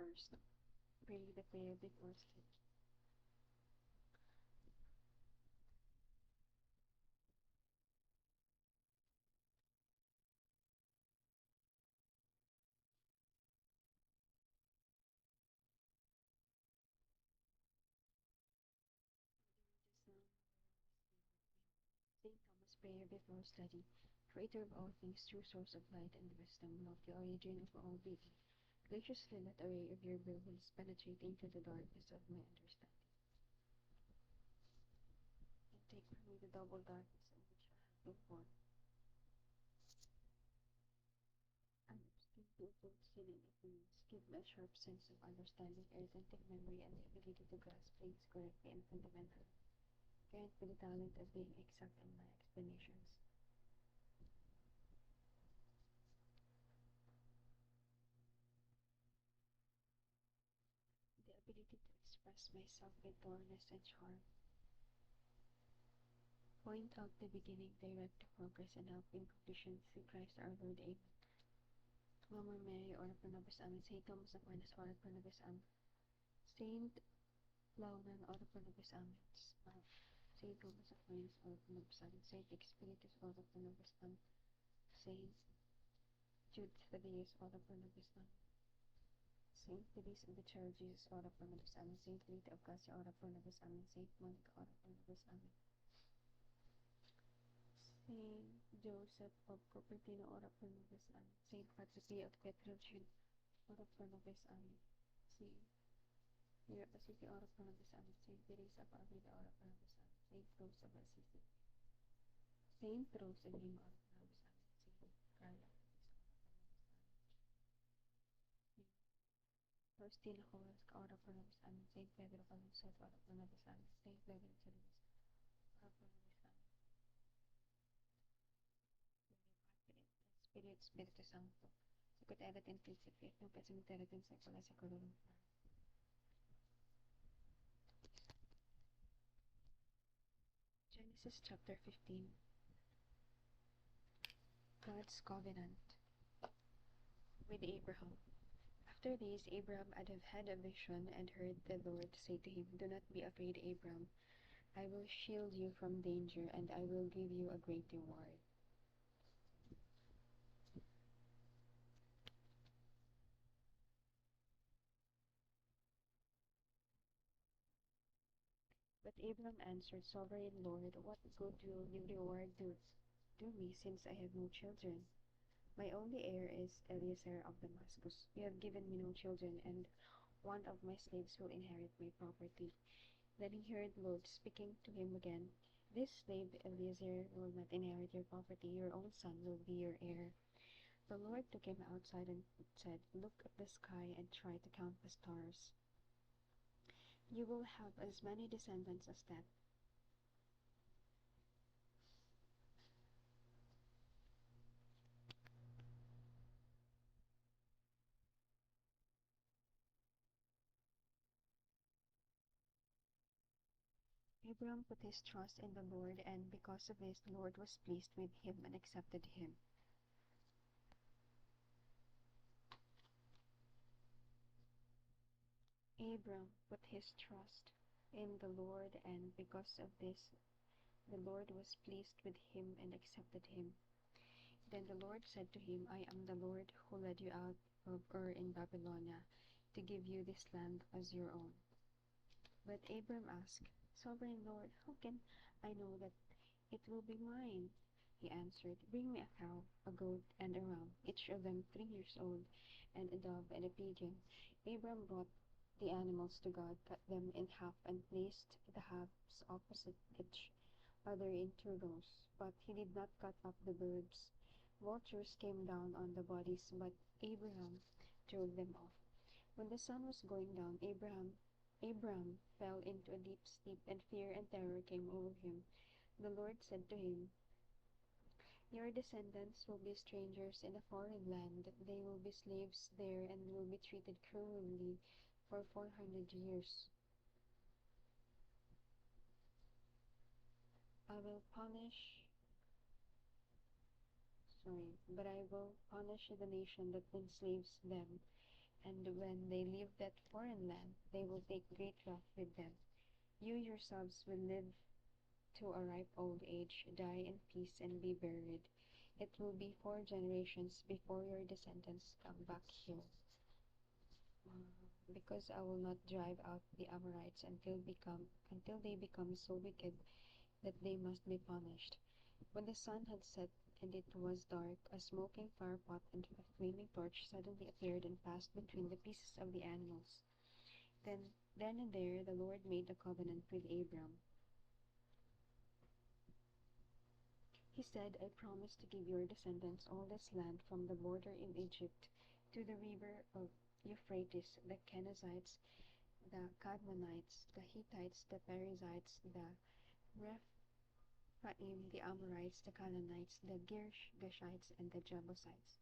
First, pray the prayer before sleep. Just Saint Thomas Prayer before study. Creator of all things, true source of light and wisdom, lofty origin of all being. Graciously let a ray of your brilliance penetrate into the darkness of my understanding, and take from me the double darkness in which I have been born. And abstain to both sin and ignorance. Give me a sharp sense of understanding, a retentive memory, and the ability to grasp things correctly and fundamentally. Grant me the talent of being exact in my explanations, the ability to express myself with thoroughness and charm. Point out the beginning, direct the progress, and help in completion through Christ our Lord. Amen. Mama Mary, ora pro nobis Amen. Saint Thomas Aquinas, ora pro nobis Amen. Saint Launan, ora pro nobis Amen. Saint Thomas Aquinas, ora pro nobis Amen. Saint Experitus, ora pro nobis Amen. Saint Jude Thaddeus, ora pro nobis Amen. Saint Felix of the Child Jesus, ora pro nobis Amen. Saint Rita of Cassia, ora pro nobis Amen. Saint Monica, ora pro nobis Amen. Saint Joseph of Cupertino, ora pro nobis Amen. Saint Patricia of Petrogene, ora pro nobis Amen. Saint City, ora pro nobis Amen. Saint Teresa of Avila, ora pro nobis Amen. Saint Rose of Assisi, Saint Rose of Lima, ora pro nobis Amen. Saint Carla of Faustina Kowalska, ora pro nobis Amen. Saint Pedro Calungsod, ora pro nobis Amen. Saint Reverend Salinas, ora pro nobis Amen. Spirit, Spiritus Sancto, sicut erat in principio, nunc et semper et in saecula saeculorum. Genesis chapter 15. God's covenant with Abraham. After this, Abraham had a vision and heard the Lord say to him, "Do not be afraid, Abraham. I will shield you from danger, and I will give you a great reward." But Abraham answered, "Sovereign Lord, what good will your reward do me, since I have no children? My only heir is Eliezer of Damascus. You have given me no children, and one of my slaves will inherit my property." Then he heard the Lord speaking to him again. "This slave Eliezer will not inherit your property. Your own son will be your heir." The Lord took him outside and said, "Look at the sky and try to count the stars. You will have as many descendants as that." Abraham put his trust in the Lord, and because of this, the Lord was pleased with him and accepted him. Abram put his trust in the Lord, and because of this, the Lord was pleased with him and accepted him. Then the Lord said to him, "I am the Lord who led you out of Ur in Babylonia to give you this land as your own." But Abram asked, "Sovereign Lord, how can I know that it will be mine?" He answered, "Bring me a cow, a goat, and a ram, each of them 3 years old, and a dove and a pigeon." Abram brought the animals to God, cut them in half, and placed the halves opposite each other in 2 rows. But he did not cut up the birds. Vultures came down on the bodies, but Abraham drove them off. When the sun was going down, Abram fell into a deep sleep, and fear and terror came over him. The Lord said to him, "Your descendants will be strangers in a foreign land. They will be slaves there and will be treated cruelly for 400 years. I will punish, but I will punish the nation that enslaves them And when they leave that foreign land, they will take great wealth with them. You yourselves will live to a ripe old age, die in peace, and be buried. It will be 4 generations before your descendants come back here, because I will not drive out the Amorites until they become so wicked that they must be punished. When the sun had set and it was dark, a smoking firepot and a flaming torch suddenly appeared and passed between the pieces of the animals. Then and there the Lord made a covenant with Abram. He said, I promise to give your descendants all this land from the border in Egypt to the river of Euphrates, the Kenizzites, the Cadmonites, the Hittites, the Perizzites, the Rephaim, the Amorites, the Canaanites, the Girgashites, and the Jebusites.